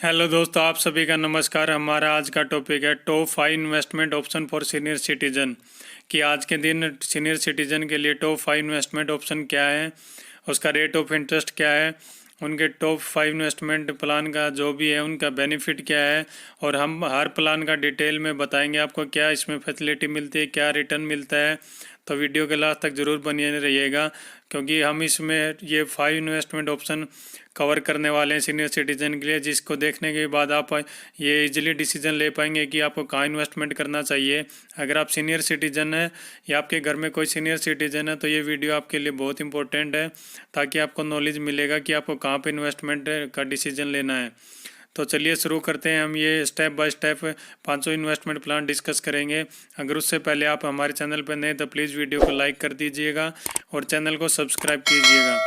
Hello दोस्तों, आप सभी का नमस्कार। हमारा आज का टॉपिक है top 5 investment option for senior citizen. कि आज के दिन सीनियर सिटीजन के लिए टॉप 5 इन्वेस्टमेंट ऑप्शन क्या है, उसका रेट ऑफ इंटरेस्ट क्या है, उनके टॉप 5 इन्वेस्टमेंट प्लान का जो भी है उनका बेनिफिट क्या है, और हम हर प्लान का डिटेल में बताएंगे आपको क्या इसमें फैसिलिटी मिलती है, क्या रिटर्न मिलता है। तो वीडियो के लास्ट तक ज़रूर बने रहिएगा, क्योंकि हम इसमें ये 5 इन्वेस्टमेंट ऑप्शन कवर करने वाले हैं सीनियर सिटीजन के लिए, जिसको देखने के बाद आप ये इजीली डिसीजन ले पाएंगे कि आपको कहाँ इन्वेस्टमेंट करना चाहिए। अगर आप सीनियर सिटीजन हैं या आपके घर में कोई सीनियर सिटीजन है तो ये वीडियो आपके लिए बहुत इंपॉर्टेंट है, ताकि आपको नॉलेज मिलेगा कि आपको कहाँ पे इन्वेस्टमेंट का डिसीजन लेना है। तो चलिए शुरू करते हैं। हम ये step by step 500 investment plan discuss करेंगे। अगर उससे पहले आप हमारे चैनल पर नए तो प्लीज़ वीडियो को लाइक कर दीजिएगा और चैनल को सब्सक्राइब कीजिएगा।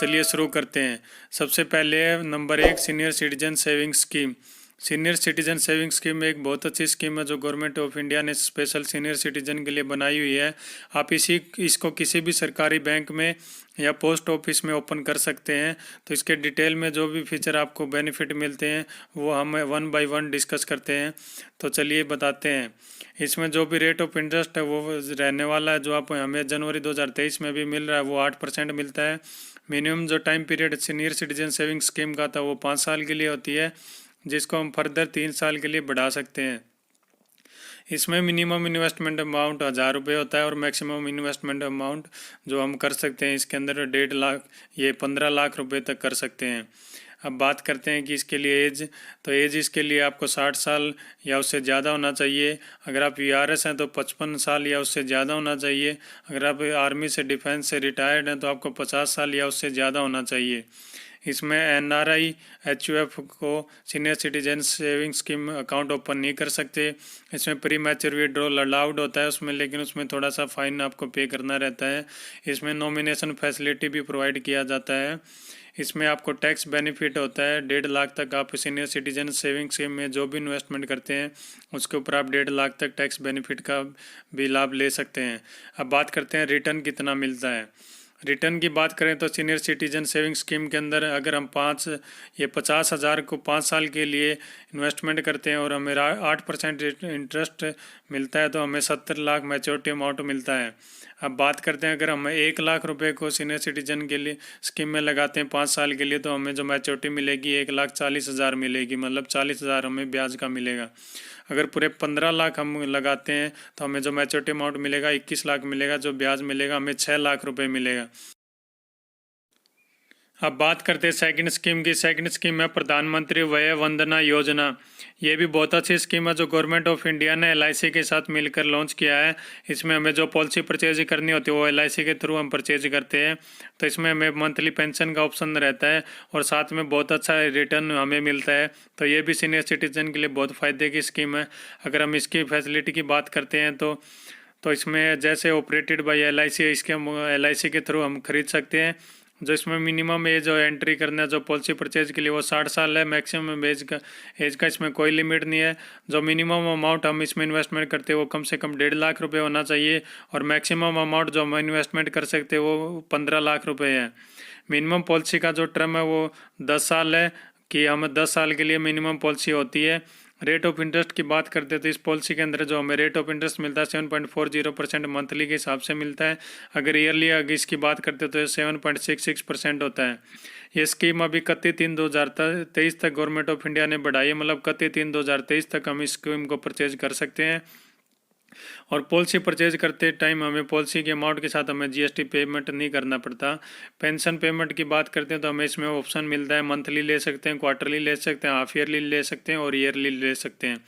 चलिए शुरू करते हैं। सबसे पहले number 1, senior citizen saving scheme. Senior citizen saving scheme एक बहुत अच्छी स्कीम है जो गवर्नमेंट ऑफ इंडिया ने स्पेशल सीनियर सिटीजन के लिए बनाई हुई है। आप इसको किसी भी सरकारी बैंक में या पोस्ट ऑफिस में ओपन कर सकते हैं। तो इसके डिटेल में जो भी फीचर आपको बेनिफिट मिलते हैं वो हम 1 बाय 1 डिस्कस करते हैं। तो चलिए बताते हैं। इसमें जो भी रेट ऑफ इंटरेस्ट है वो रहने वाला है, जो आप हमें जनवरी 2023 में भी मिल रहा है वो 8% मिलता है। मिनिमम जो time period senior citizen saving scheme का था वो 5 साल के लिए होती है, जिसको हम फर्दर 3 साल के लिए बढ़ा सकते हैं। इसमें मिनिमम इन्वेस्टमेंट अमाउंट 1000 रुपये होता है और मैक्सिमम इन्वेस्टमेंट अमाउंट जो हम कर सकते हैं इसके अंदर 1.5 लाख ये 15 लाख रुपए तक कर सकते हैं। अब बात करते हैं कि इसके लिए एज, तो एज इसके लिए आपको 60 साल या उससे ज़्यादा होना चाहिए। अगर आप वीआरएस हैं तो 55 साल या उससे ज़्यादा होना चाहिए। अगर आप आर्मी से डिफेंस से रिटायर्ड हैं तो आपको 50 साल या उससे ज़्यादा होना चाहिए। इसमें एनआरआई एचयूएफ को senior citizen saving scheme account open नहीं कर सकते। इसमें प्री मैच्योर विड्रॉल अलाउड होता है उसमें, लेकिन उसमें थोड़ा सा फाइन आपको पे करना रहता है। इसमें नॉमिनेशन फैसिलिटी भी प्रोवाइड किया जाता है। इसमें आपको टैक्स बेनिफिट होता है। 1.5 लाख तक आप सीनियर सिटीजन सेविंग स्कीम में जो भी इन्वेस्टमेंट करते हैं उसके ऊपर आप 1.5 लाख तक टैक्स बेनिफिट का भी लाभ ले सकते हैं। अब बात करते हैं रिटर्न कितना मिलता है। रिटर्न की बात करें तो सीनियर सिटीजन सेविंग स्कीम के अंदर अगर हम 50,000 को 5 साल के लिए इन्वेस्टमेंट करते हैं और हमें 8% इंटरेस्ट मिलता है तो हमें 70 लाख मैच्योरिटी अमाउंट मिलता है। अब बात करते हैं अगर हम 1 लाख रुपए को सीनियर सिटीजन के लिए स्कीम में लगाते हैं 5 साल के लिए तो हमें जो मैच्योरिटी मिलेगी 1,40,000 मिलेगी, मतलब 40,000 हमें ब्याज का मिलेगा। अगर पूरे 15 लाख हम लगाते हैं तो हमें जो मैच्योरिटी अमाउंट मिलेगा 21 लाख मिलेगा, जो ब्याज मिलेगा हमें 6 लाख रुपए मिलेगा। अब बात करते हैं सेकंड स्कीम की। सेकंड स्कीम है प्रधानमंत्री वय वंदना योजना। ये भी बहुत अच्छी स्कीम है जो गवर्नमेंट ऑफ इंडिया ने एलआईसी के साथ मिलकर लॉन्च किया है। इसमें हमें जो पॉलिसी परचेज करनी होती है वो एलआईसी के थ्रू हम परचेज करते हैं। तो इसमें हमें मंथली पेंशन का ऑप्शन रहता है और साथ में बहुत अच्छा रिटर्न हमें मिलता है। तो ये भी सीनियर सिटीजन के लिए बहुत फ़ायदे की स्कीम है। अगर हम इसकी फैसिलिटी की बात करते हैं तो इसमें जैसे ऑपरेटेड बाय एलआईसी, इसके एलआईसी के थ्रू हम खरीद सकते हैं। जो इसमें मिनिमम एज जो एंट्री करना है जो पॉलिसी परचेज के लिए वो 60 साल है। मैक्सिमम एज का इसमें कोई लिमिट नहीं है। जो मिनिमम अमाउंट हम इसमें इन्वेस्टमेंट करते हैं वो कम से कम 1.5 लाख रुपए होना चाहिए और मैक्सिमम अमाउंट जो हम इन्वेस्टमेंट कर सकते हैं वो 15 लाख रुपए है। मिनिमम पॉलिसी का जो टर्म है वो 10 साल है, कि हमें 10 साल के लिए मिनिमम पॉलिसी होती है। रेट ऑफ इंटरेस्ट की बात करते हैं तो इस पॉलिसी के अंदर जो हमें रेट ऑफ इंटरेस्ट मिलता है 7.40% मंथली के हिसाब से मिलता है। अगर ईयरली अगर इसकी बात करते हैं तो 7.66% होता है। ये स्कीम अभी 31/3/2023 तक गवर्नमेंट ऑफ इंडिया ने बढ़ाई है, मतलब 31/3/2023 तक हम इस स्कीम को परचेज कर सकते हैं। और पॉलिसी परचेज करते टाइम हमें पॉलिसी के अमाउंट के साथ हमें जीएसटी पेमेंट नहीं करना पड़ता। पेंशन पेमेंट की बात करते हैं तो हमें इसमें ऑप्शन मिलता है, मंथली ले सकते हैं, क्वार्टरली ले सकते हैं, हाफ ईयरली ले सकते हैं और ईयरली ले सकते हैं।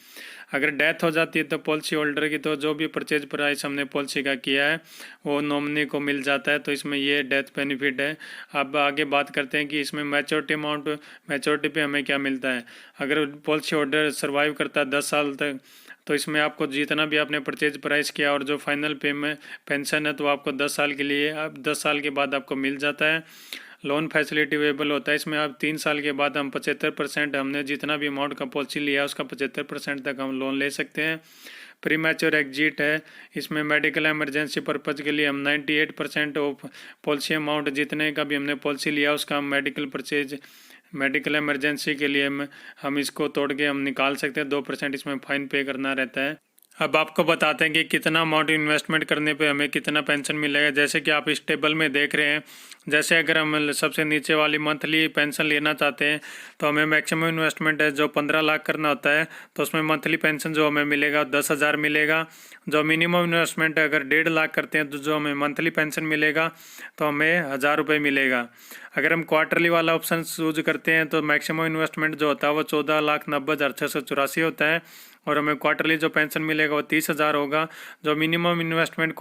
अगर डेथ हो जाती है तो पॉलिसी होल्डर की तो जो भी परचेज प्राइस हमने पॉलिसी का किया है वो नॉमिनी को मिल जाता है। तो इसमें ये डेथ बेनिफिट है। अब आगे बात करते हैं कि इसमें मैच्योरिटी पे हमें क्या मिलता है। अगर पॉलिसी होल्डर सर्वाइव करता है 10 साल तक तो इसमें आपको जितना भी आपने परचेज प्राइस किया और जो फाइनल पेंशन है तो आपको 10 साल के लिए, अब 10 साल के बाद आपको मिल जाता है। लोन फैसिलिटी अवेलेबल होता है। इसमें आप 3 साल के बाद हम 75% हमने जितना भी अमाउंट का पॉलिसी लिया उसका 75% तक हम लोन ले सकते हैं। प्री मैच्योर एग्जिट है। इसमें मेडिकल इमरजेंसी पर्पज़ के लिए हम 98% ऑफ पॉलिसी अमाउंट जितने का भी हमने पॉलिसी लिया उसका हम मेडिकल परचेज मेडिकल इमरजेंसी के लिए हम इसको तोड़ के हम निकाल सकते हैं। 2% इसमें फ़ाइन पे करना रहता है। अब आपको बताते हैं कि कितना अमाउंट इन्वेस्टमेंट करने पे हमें कितना पेंशन मिलेगा। जैसे कि आप इस टेबल में देख रहे हैं, जैसे अगर हम सबसे नीचे वाली मंथली पेंशन लेना चाहते हैं तो हमें मैक्सिमम इन्वेस्टमेंट है जो 15 लाख करना होता है, तो उसमें मंथली पेंशन जो हमें मिलेगा 10,000 मिलेगा। जो मिनिमम इन्वेस्टमेंट है अगर 1.5 लाख करते हैं तो जो हमें मंथली पेंशन मिलेगा तो हमें 1,000 रुपये मिलेगा। अगर हम क्वार्टरली वाला ऑप्शन चूज करते हैं तो मैक्सिमम इन्वेस्टमेंट जो होता है वो 14,90,684 होता है और हमें क्वार्टरली जो पेंशन मिलेगा वो 30,000 होगा। जो मिनिमम इन्वेस्टमेंट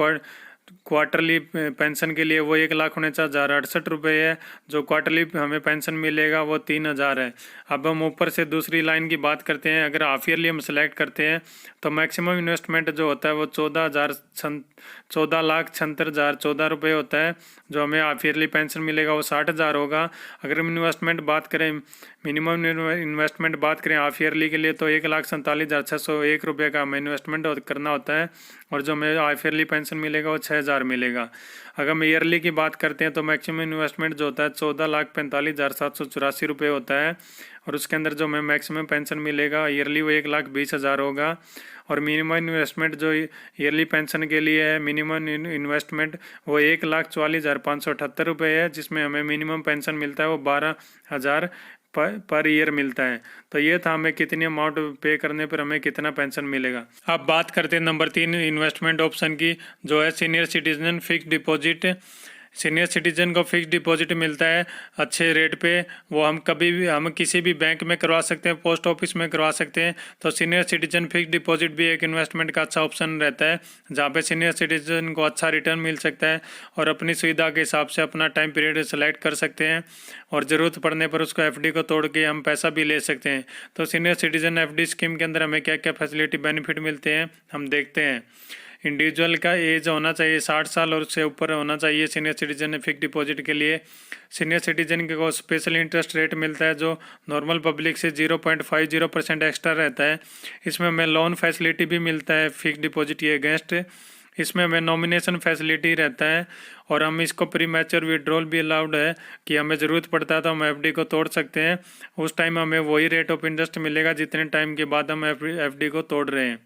क्वार्टरली पेंशन के लिए वो 1,49,068 रुपये है। जो क्वार्टरली हमें पेंशन मिलेगा वो 3,000 है। अब हम ऊपर से दूसरी लाइन की बात करते हैं। अगर हाफ ईयरली हम सेलेक्ट करते हैं तो मैक्सिमम इन्वेस्टमेंट जो होता है वो 14,76,014 रुपये होता है। जो हमें हाफ ईयरली पेंशन मिलेगा वो 60,000 होगा। अगर हम इन्वेस्टमेंट बात करें, मिनिमम इन्वेस्टमेंट बात करें हाफ ईयरली के लिए तो 1,47,601 रुपये का हमें इन्वेस्टमेंट करना होता है और जो हमें हाफ ईयरली पेंशन मिलेगा वो 6,000 मिलेगा। अगर हम ईयरली की बात करते हैं तो मैक्सिमम इन्वेस्टमेंट जो होता है 14,45,784 रुपये होता है और उसके अंदर जो हमें मैक्सिमम पेंशन मिलेगा ईयरली वो 1,20,000 होगा। और मिनिमम इन्वेस्टमेंट जो ईयरली पेंशन के लिए है, मिनिमम इन्वेस्टमेंट वो 1,44,578 रुपये है, जिसमें हमें मिनिमम पेंशन मिलता है वो 12,000 पर ईयर मिलता है। तो ये था हमें कितनी अमाउंट पे करने पर हमें कितना पेंशन मिलेगा। अब बात करते हैं नंबर 3 इन्वेस्टमेंट ऑप्शन की, जो है senior citizen fixed deposit. Senior citizen को फिक्स्ड डिपॉजिट मिलता है अच्छे रेट पे। वो हम कभी भी हम किसी भी बैंक में करवा सकते हैं, पोस्ट ऑफिस में करवा सकते हैं। तो सीनियर सिटीजन फिक्स्ड डिपॉजिट भी एक इन्वेस्टमेंट का अच्छा ऑप्शन रहता है, जहाँ पे सीनियर सिटीजन को अच्छा रिटर्न मिल सकता है और अपनी सुविधा के हिसाब से अपना टाइम पीरियड सेलेक्ट कर सकते हैं और ज़रूरत पड़ने पर उसको एफडी को तोड़ के हम पैसा भी ले सकते हैं। तो सीनियर सिटीजन एफडी स्कीम के अंदर हमें क्या क्या फैसिलिटी बेनिफिट मिलते हैं हम देखते हैं। इंडिविजुअल का एज होना चाहिए 60 साल और उससे ऊपर होना चाहिए सीनियर सिटीजन फिक्स्ड डिपॉजिट के लिए। सीनियर सिटीजन को स्पेशल इंटरेस्ट रेट मिलता है जो नॉर्मल पब्लिक से 0.50% एक्स्ट्रा रहता है। इसमें हमें लोन फैसिलिटी भी मिलता है फिक्स्ड डिपॉजिट के अगेंस्ट। इसमें हमें नॉमिनेशन फैसिलिटी रहता है और हम इसको प्री मैच्योर विड्रॉल भी अलाउड है कि हमें ज़रूरत पड़ता है तो हम एफडी को तोड़ सकते हैं। उस टाइम हमें वही रेट ऑफ इंटरेस्ट मिलेगा जितने टाइम के बाद हम एफडी को तोड़ रहे हैं।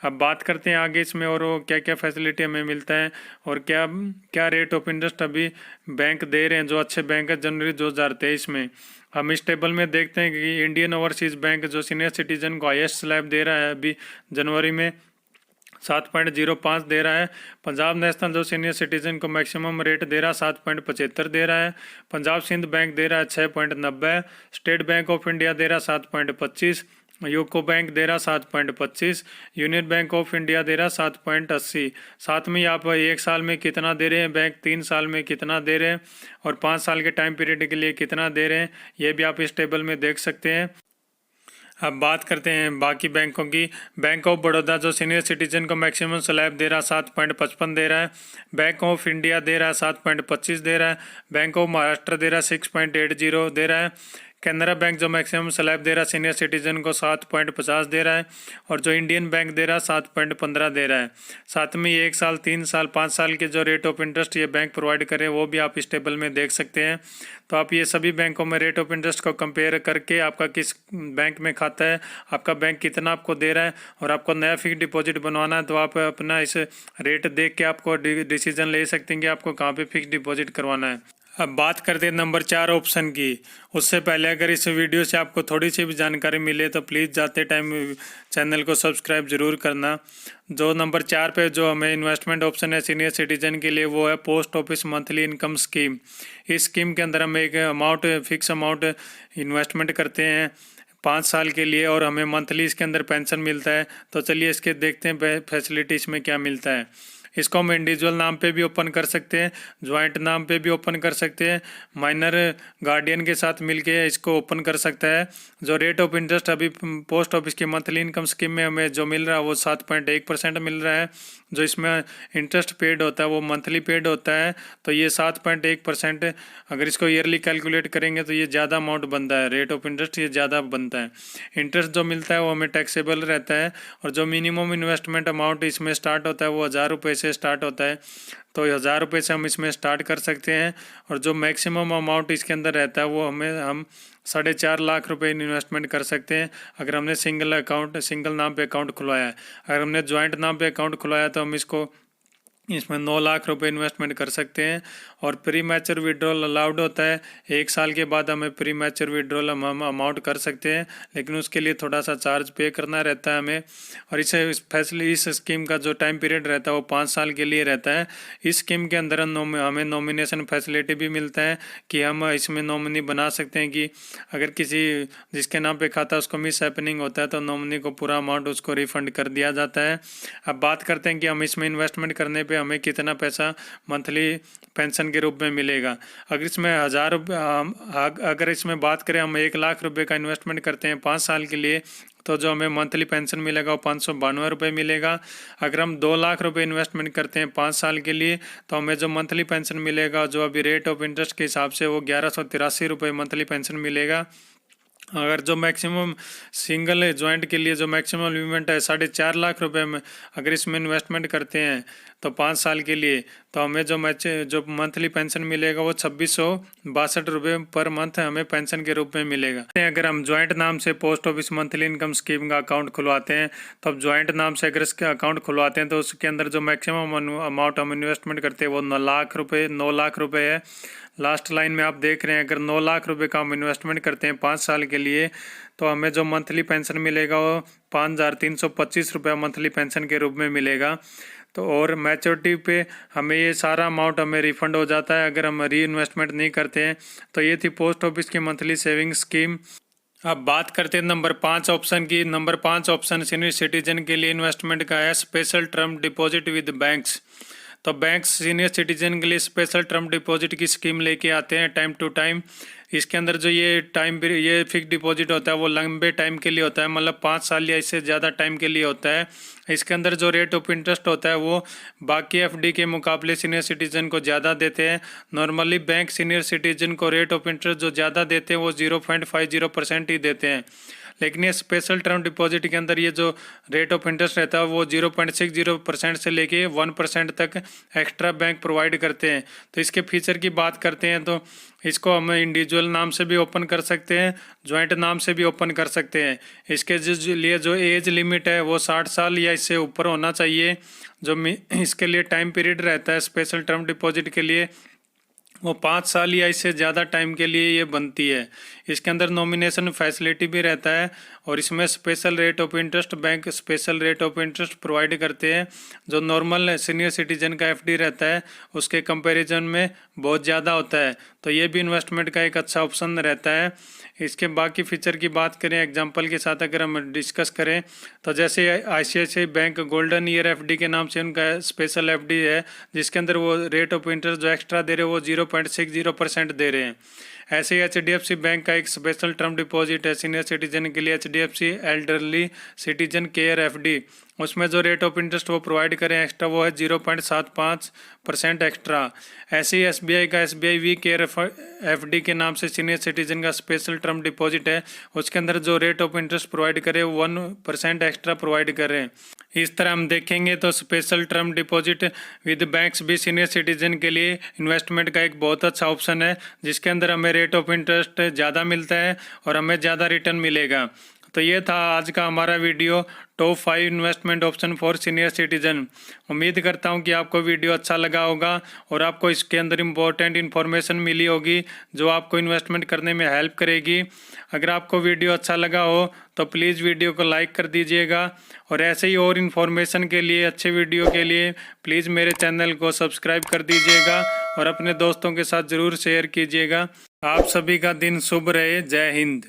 अब बात करते हैं आगे इसमें और वो क्या क्या फैसिलिटी हमें मिलता है और क्या क्या रेट ऑफ इंटरेस्ट अभी बैंक दे रहे हैं जो अच्छे बैंक है जनवरी 2023 में। हम इस टेबल में देखते हैं कि इंडियन ओवरसीज़ बैंक जो सीनियर सिटीजन को हाईएस्ट स्लैब दे रहा है अभी जनवरी में 7.05 दे रहा है। पंजाब नेशनल जो सीनियर सिटीजन को मैक्सिमम रेट दे रहा है 7.75 दे रहा है। पंजाब सिंध बैंक दे रहा है 6.90। स्टेट बैंक ऑफ इंडिया दे रहा है 7.25। यूको बैंक दे रहा 7.25। यूनियन बैंक ऑफ इंडिया दे रहा 7.80। साथ में आप 1 साल में कितना दे रहे हैं बैंक, 3 साल में कितना दे रहे हैं और 5 साल के टाइम पीरियड के लिए कितना दे रहे हैं, ये भी आप इस टेबल में देख सकते हैं। अब बात करते हैं बाकी बैंकों की। बैंक ऑफ बड़ौदा जो सीनियर सिटीजन को मैक्सिमम स्लैब दे रहा 7.55 दे रहा है। बैंक ऑफ इंडिया दे रहा है 7.25 दे रहा है। बैंक ऑफ महाराष्ट्र दे रहा है 6.80 दे रहा है। कैनरा बैंक जो मैक्सिमम स्लैब दे रहा है सीनियर सिटीजन को 7.50 दे रहा है और जो इंडियन बैंक दे रहा है 7.15 दे रहा है। साथ में 1 साल, 3 साल, 5 साल के जो रेट ऑफ इंटरेस्ट ये बैंक प्रोवाइड करें वो भी आप इस टेबल में देख सकते हैं। तो आप ये सभी बैंकों में रेट ऑफ इंटरेस्ट को कंपेयर करके आपका किस बैंक में खाता है, आपका बैंक कितना आपको दे रहा है और आपको नया फिक्स डिपॉजिट बनवाना है तो आप अपना इस रेट देख के आपको डिसीजन ले सकते हैं कि आपको कहाँ पे फिक्स डिपॉजिट करवाना है। अब बात करते हैं नंबर 4 ऑप्शन की। उससे पहले अगर इस वीडियो से आपको थोड़ी सी भी जानकारी मिले तो प्लीज़ जाते टाइम चैनल को सब्सक्राइब जरूर करना। जो नंबर 4 पे जो हमें इन्वेस्टमेंट ऑप्शन है सीनियर सिटीजन के लिए वो है post office monthly income scheme. इस स्कीम के अंदर हम एक अमाउंट फिक्स अमाउंट इन्वेस्टमेंट करते हैं 5 साल के लिए और हमें मंथली इसके अंदर पेंशन मिलता है। तो चलिए इसके देखते हैं फैसिलिटी इसमें क्या मिलता है। इसको हम इंडिविजुअल नाम पे भी ओपन कर सकते हैं, ज्वाइंट नाम पे भी ओपन कर सकते हैं, माइनर गार्डियन के साथ मिलके इसको ओपन कर सकता है। जो रेट ऑफ इंटरेस्ट अभी पोस्ट ऑफिस की मंथली इनकम स्कीम में हमें जो मिल रहा है वो 7.1% मिल रहा है। जो इसमें इंटरेस्ट पेड होता है वो मंथली पेड होता है। तो ये 7.1%, अगर इसको ईयरली कैलकुलेट करेंगे तो ये ज़्यादा अमाउंट बनता है, रेट ऑफ इंटरेस्ट ये ज़्यादा बनता है। इंटरेस्ट जो मिलता है वो हमें टैक्सेबल रहता है और जो मिनिमम इन्वेस्टमेंट अमाउंट इसमें स्टार्ट होता है वो 1,000 रुपये से से स्टार्ट होता है, तो 1000 रुपये से हम इसमें स्टार्ट कर सकते हैं। और जो मैक्सिमम अमाउंट इसके अंदर रहता है वो हम 4.5 लाख रुपए इन्वेस्टमेंट कर सकते हैं अगर हमने सिंगल नाम पे अकाउंट खुलवाया है। अगर हमने ज्वाइंट नाम पे अकाउंट खुलवाया तो हम इसमें 9 लाख रुपए इन्वेस्टमेंट कर सकते हैं। और प्री मैच्योर विड्रॉल अलाउड होता है, 1 साल के बाद हमें प्री मैच्योर विड्रॉल हम अमाउंट कर सकते हैं, लेकिन उसके लिए थोड़ा सा चार्ज पे करना रहता है हमें। और इस स्कीम का जो टाइम पीरियड रहता है वो 5 साल के लिए रहता है। इस स्कीम के अंदर हमें नॉमिनेशन फैसिलिटी भी मिलता है कि हम इसमें नॉमिनी बना सकते हैं कि अगर किसी जिसके नाम पे खाता उसको मिस हैपनिंग होता है तो नॉमिनी को पूरा अमाउंट उसको रिफंड कर दिया जाता है। अब बात करते हैं कि हम इसमें इन्वेस्टमेंट करने पे हमें कितना पैसा मंथली पेंशन के रूप में मिलेगा। अगर इसमें अगर इसमें बात करें हम 1 लाख रुपए का इन्वेस्टमेंट करते हैं 5 साल के लिए, तो जो हमें मंथली पेंशन मिलेगा वो 592 रुपये मिलेगा। अगर हम 2 लाख रुपए इन्वेस्टमेंट करते हैं 5 साल के लिए तो हमें जो मंथली पेंशन मिलेगा जो अभी रेट ऑफ इंटरेस्ट के हिसाब से वो 1183 रुपये मंथली पेंशन मिलेगा। अगर जो मैक्सिमम सिंगल जॉइंट के लिए जो मैक्सिमम लिमिट है 4.5 लाख रुपए में, अगर इसमें इन्वेस्टमेंट करते हैं तो 5 साल के लिए तो हमें जो मंथली पेंशन मिलेगा वो 2662 रुपये पर मंथ हमें पेंशन के रूप में मिलेगा। अगर हम ज्वाइंट नाम से post office monthly income scheme का अकाउंट खुलवाते हैं तो अब ज्वाइंट नाम से अगर इसका अकाउंट खुलवाते हैं तो उसके अंदर जो मैक्सिमम अमाउंट हम इन्वेस्टमेंट करते हैं वो 9 लाख रुपये है। लास्ट लाइन में आप देख रहे हैं अगर 9 लाख रुपए का हम इन्वेस्टमेंट करते हैं 5 साल के लिए तो हमें जो मंथली पेंशन मिलेगा वो 5325 रुपये मंथली पेंशन के रूप में मिलेगा। तो और मैच्योरिटी पे हमें ये सारा अमाउंट हमें रिफंड हो जाता है अगर हम री इन्वेस्टमेंट नहीं करते हैं। तो ये थी पोस्ट ऑफिस की मंथली सेविंग स्कीम। अब बात करते हैं नंबर 5 ऑप्शन की। नंबर 5 ऑप्शन सीनियर सिटीजन के लिए इन्वेस्टमेंट का है special term deposit with banks. तो बैंक्स सीनियर सिटीजन के लिए स्पेशल टर्म डिपॉजिट की स्कीम लेके आते हैं टाइम टू टाइम। इसके अंदर जो ये फिक्स डिपॉजिट होता है वो लंबे टाइम के लिए होता है, मतलब 5 साल या इससे ज़्यादा टाइम के लिए होता है। इसके अंदर जो रेट ऑफ इंटरेस्ट होता है वो बाकी एफडी के मुकाबले सीनियर सिटीजन को ज़्यादा देते हैं। नॉर्मली बैंक सीनियर सिटीजन को रेट ऑफ इंटरेस्ट जो ज़्यादा देते हैं वो 0.50% ही देते हैं, लेकिन ये स्पेशल टर्म डिपॉजिट के अंदर ये जो रेट ऑफ इंटरेस्ट रहता है वो 0.60% से लेके 1% तक एक्स्ट्रा बैंक प्रोवाइड करते हैं। तो इसके फीचर की बात करते हैं तो इसको हम इंडिविजुअल नाम से भी ओपन कर सकते हैं, ज्वाइंट नाम से भी ओपन कर सकते हैं। इसके लिए जो एज लिमिट है वो 60 साल या इससे ऊपर होना चाहिए। जो इसके लिए टाइम पीरियड रहता है स्पेशल टर्म डिपॉजिट के लिए वो 5 साल या इससे ज़्यादा टाइम के लिए ये बनती है। इसके अंदर नॉमिनेशन फैसिलिटी भी रहता है और इसमें special rate of interest bank special rate of interest provide करते हैं जो नॉर्मल सीनियर सिटीजन का एफडी रहता है उसके कंपैरिजन में बहुत ज़्यादा होता है। तो ये भी इन्वेस्टमेंट का एक अच्छा ऑप्शन रहता है। इसके बाकी फीचर की बात करें एग्जांपल के साथ अगर हम डिस्कस करें तो जैसे ICICI bank golden year FD के नाम से उनका स्पेशल एफडी है जिसके अंदर वो रेट ऑफ इंटरेस्ट जो एक्स्ट्रा दे रहे हैं वो 0.60% दे रहे हैं। ऐसे ही HDFC बैंक का एक स्पेशल टर्म डिपॉजिट है सीनियर सिटीजन के लिए HDFC elderly citizen care FD, उसमें जो रेट ऑफ इंटरेस्ट वो प्रोवाइड करें एक्स्ट्रा वो है 0.75% एक्स्ट्रा। ऐसे ही SBI का SBI वी केयर एफडी के नाम से सीनियर सिटीजन का स्पेशल टर्म डिपॉजिट है उसके अंदर जो रेट ऑफ इंटरेस्ट प्रोवाइड करे 1% एक्स्ट्रा प्रोवाइड करें। इस तरह हम देखेंगे तो special term deposit with banks भी सीनियर सिटीजन के लिए इन्वेस्टमेंट का एक बहुत अच्छा ऑप्शन है जिसके अंदर हमें रेट ऑफ इंटरेस्ट ज़्यादा मिलता है और हमें ज़्यादा रिटर्न मिलेगा। तो ये था आज का हमारा video top 5 investment option for senior citizen. उम्मीद करता हूँ कि आपको वीडियो अच्छा लगा होगा और आपको इसके अंदर इम्पोर्टेंट इन्फॉर्मेशन मिली होगी जो आपको इन्वेस्टमेंट करने में हेल्प करेगी। अगर आपको वीडियो अच्छा लगा हो तो प्लीज़ वीडियो को लाइक कर दीजिएगा और ऐसे ही और इन्फॉर्मेशन के लिए अच्छे वीडियो के लिए प्लीज़ मेरे चैनल को सब्सक्राइब कर दीजिएगा और अपने दोस्तों के साथ ज़रूर शेयर कीजिएगा। आप सभी का दिन शुभ रहे। जय हिंद।